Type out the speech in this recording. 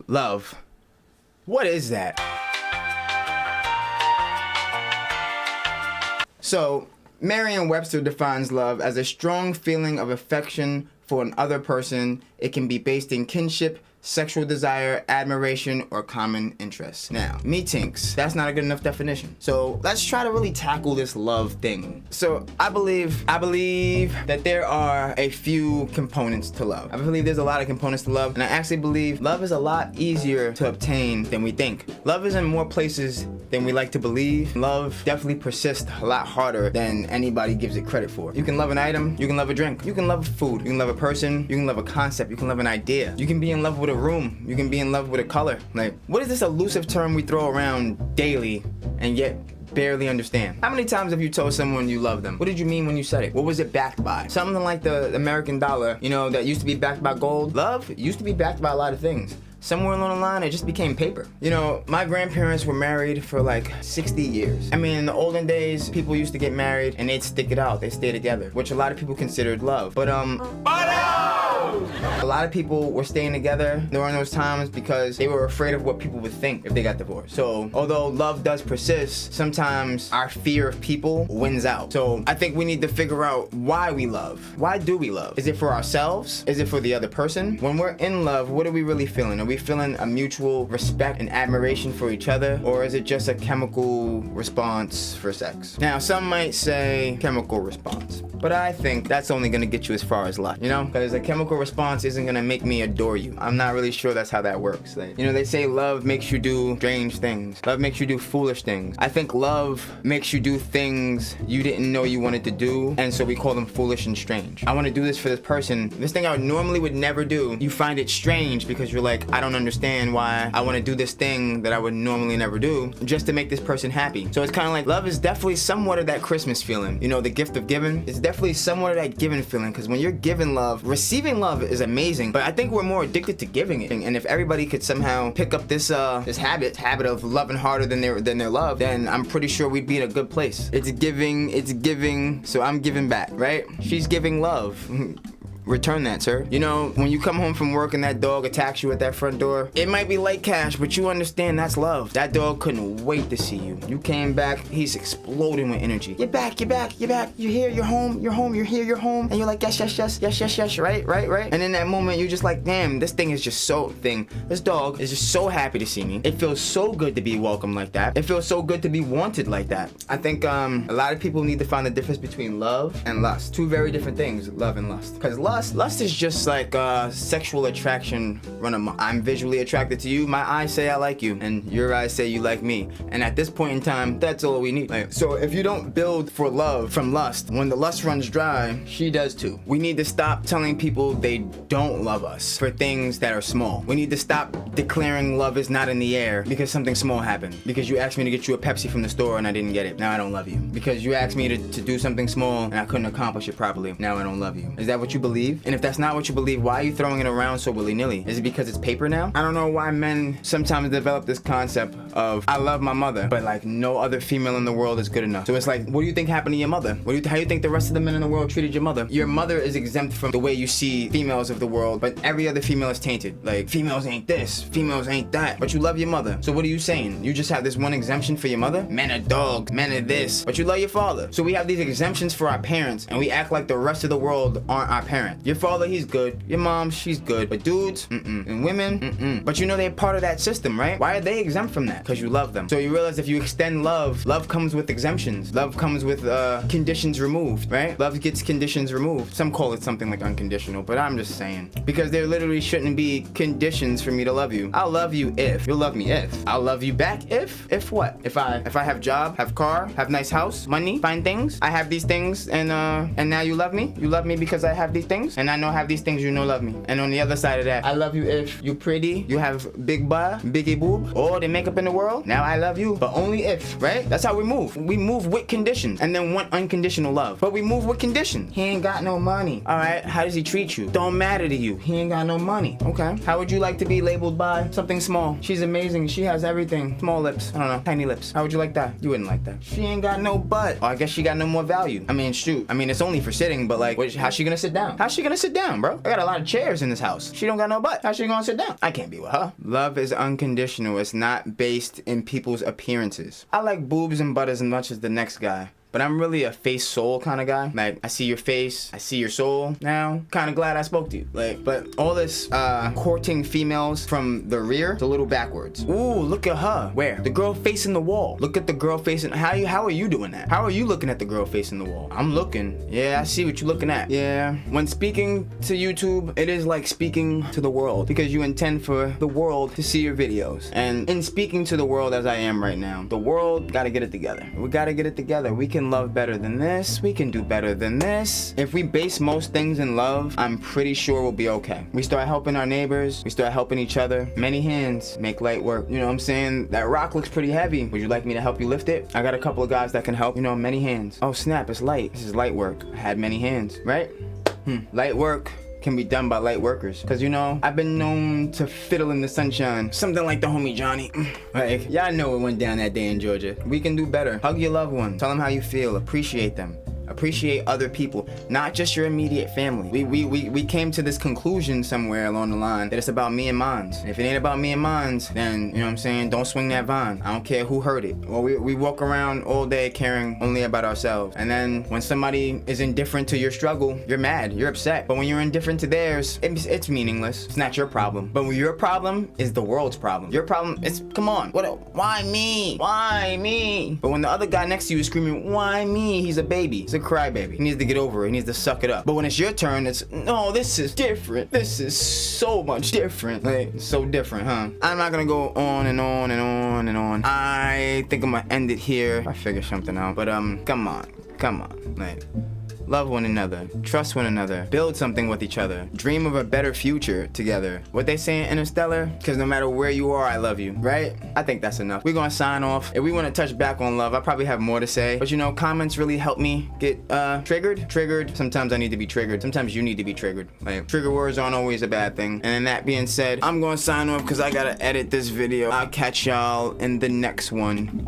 Love. What is that? So, Merriam-Webster defines love as a strong feeling of affection for another person. It can be based in kinship, sexual desire, admiration, or common interests. Now, me tinks, that's not a good enough definition. So let's try to really tackle this love thing. So I believe that there are a few components to love. I believe there's a lot of components to love, and I actually believe love is a lot easier to obtain than we think. Love is in more places than we like to believe. Love definitely persists a lot harder than anybody gives it credit for. You can love an item, you can love a drink, you can love food, you can love a person, you can love a concept, you can love an idea. You can be in love with a room, you can be in love with a color. Like, what is this elusive term we throw around daily and yet barely understand? How many times have you told someone you love them? What did you mean when you said it? What was it backed by? Something like the American dollar, you know, that used to be backed by gold. Love used to be backed by a lot of things. Somewhere along the line, it just became paper. You know, my grandparents were married for like 60 years. I mean, in the olden days, people used to get married and they'd stick it out. They stay together, which a lot of people considered love. But a lot of people were staying together during those times because they were afraid of what people would think if they got divorced. So, although love does persist, sometimes our fear of people wins out. So, I think we need to figure out why we love. Why do we love? Is it for ourselves? Is it for the other person? When we're in love, what are we really feeling? Are we feeling a mutual respect and admiration for each other? Or is it just a chemical response for sex? Now, some might say chemical response, but I think that's only gonna get you as far as lust, you know? Because a chemical response isn't gonna make me adore you. I'm not really sure that's how that works. Like, you know, they say love makes you do strange things. Love makes you do foolish things. I think love makes you do things you didn't know you wanted to do, and so we call them foolish and strange. I wanna do this for this person. This thing I normally would never do, you find it strange because you're like, I don't understand why I wanna do this thing that I would normally never do just to make this person happy. So it's kinda like love is definitely somewhat of that Christmas feeling. You know, the gift of giving. It's definitely somewhat of that giving feeling, because when you're giving love, receiving love is amazing, but I think we're more addicted to giving it. And if everybody could somehow pick up this habit of loving harder than their love, then I'm pretty sure we'd be in a good place. It's giving, so I'm giving back, right? She's giving love. Return that, sir. You know, when you come home from work and that dog attacks you at that front door, it might be light cash, but you understand that's love. That dog couldn't wait to see you. You came back, he's exploding with energy. You're back. You're here, you're home, you're here, you're home. And you're like, yes, right? And in that moment, you're just like, damn, this dog is just so happy to see me. It feels so good to be welcomed like that. It feels so good to be wanted like that. I think a lot of people need to find the difference between love and lust. Two very different things, love and lust. Because lust is just like sexual attraction run amok. I'm visually attracted to you. My eyes say I like you, and your eyes say you like me. And at this point in time, that's all we need. Like, so if you don't build for love from lust, when the lust runs dry, she does too. We need to stop telling people they don't love us for things that are small. We need to stop declaring love is not in the air because something small happened. Because you asked me to get you a Pepsi from the store and I didn't get it. Now I don't love you. Because you asked me to do something small and I couldn't accomplish it properly. Now I don't love you. Is that what you believe? And if that's not what you believe, why are you throwing it around so willy-nilly? Is it because it's paper now? I don't know why men sometimes develop this concept of, I love my mother, but like no other female in the world is good enough. So it's like, what do you think happened to your mother? How do you think the rest of the men in the world treated your mother? Your mother is exempt from the way you see females of the world, but every other female is tainted. Like, females ain't this, females ain't that, but you love your mother. So what are you saying? You just have this one exemption for your mother? Men are dogs, men are this, but you love your father. So we have these exemptions for our parents, and we act like the rest of the world aren't our parents. Your father, he's good. Your mom, she's good. But dudes, and women, But you know they're part of that system, right? Why are they exempt from that? Because you love them. So you realize if you extend love comes with exemptions. Love comes with conditions removed, right? Love gets conditions removed. Some call it something like unconditional, but I'm just saying. Because there literally shouldn't be conditions for me to love you. I'll love you if. You'll love me if. I'll love you back if. If what? If I have job, have car, have nice house, money, fine things. I have these things and now you love me? You love me because I have these things? And I know I have these things, you know love me. And on the other side of that, I love you if you pretty, you have big butt, biggie boob, all the makeup in the world. Now I love you, but only if, right? That's how we move. We move with conditions and then want unconditional love. But we move with conditions. He ain't got no money. All right, how does he treat you? Don't matter to you. He ain't got no money. Okay. How would you like to be labeled by something small? She's amazing. She has everything. Small lips. I don't know. Tiny lips. How would you like that? You wouldn't like that. She ain't got no butt. Oh, I guess she got no more value. I mean, shoot. I mean, it's only for sitting, but like, how's she gonna sit down? How's How's she gonna sit down, bro? I got a lot of chairs in this house. She don't got no butt. How's she gonna sit down? I can't be with her. Love is unconditional. It's not based in people's appearances. I like boobs and butt as much as the next guy. But I'm really a face soul kind of guy. Like, I see your face, I see your soul now. Kind of glad I spoke to you. Like, but all this courting females from the rear, it's a little backwards. Ooh, look at her. Where? The girl facing the wall. Look at the girl facing. How are you doing that? How are you looking at the girl facing the wall? I'm looking. Yeah, I see what you're looking at. Yeah. When speaking to YouTube, it is like speaking to the world because you intend for the world to see your videos. And in speaking to the world as I am right now, the world gotta get it together. We gotta get it together. We can love better than this. We can do better than this. If we base most things in love, I'm pretty sure we'll be okay. We start helping our neighbors. We start helping each other. Many hands make light work. You know what I'm saying? That rock looks pretty heavy. Would you like me to help you lift it? I got a couple of guys that can help. You know, many hands. Oh snap, it's light. This is light work. I had many hands, right? Light work can be done by light workers. Cause you know, I've been known to fiddle in the sunshine. Something like the homie Johnny. Like, y'all know what went down that day in Georgia. We can do better. Hug your loved one. Tell them how you feel. Appreciate them. Appreciate other people, not just your immediate family. We came to this conclusion somewhere along the line that it's about me and mines. If it ain't about me and mines, then, you know what I'm saying, don't swing that vine. I don't care who hurt it. Or we walk around all day caring only about ourselves. And then when somebody is indifferent to your struggle, you're mad, you're upset. But when you're indifferent to theirs, it's meaningless. It's not your problem. But when your problem is the world's problem. Your problem is, come on, why me? Why me? But when the other guy next to you is screaming, why me? He's a baby. He's a crybaby. He needs to get over it. He needs to suck it up. But when it's your turn, it's, no, this is different. This is so much different. Like, so different, huh? I'm not gonna go on and on and on and on. I think I'm gonna end it here. I figure something out. But come on. Like, love one another, trust one another, build something with each other, dream of a better future together. What they say in Interstellar? Because no matter where you are, I love you, right? I think that's enough. We're gonna sign off. If we want to touch back on love, I probably have more to say. But you know, comments really help me get triggered. Sometimes I need to be triggered. Sometimes you need to be triggered. Like, trigger words aren't always a bad thing. And then that being said, I'm gonna sign off because I gotta edit this video. I'll catch y'all in the next one.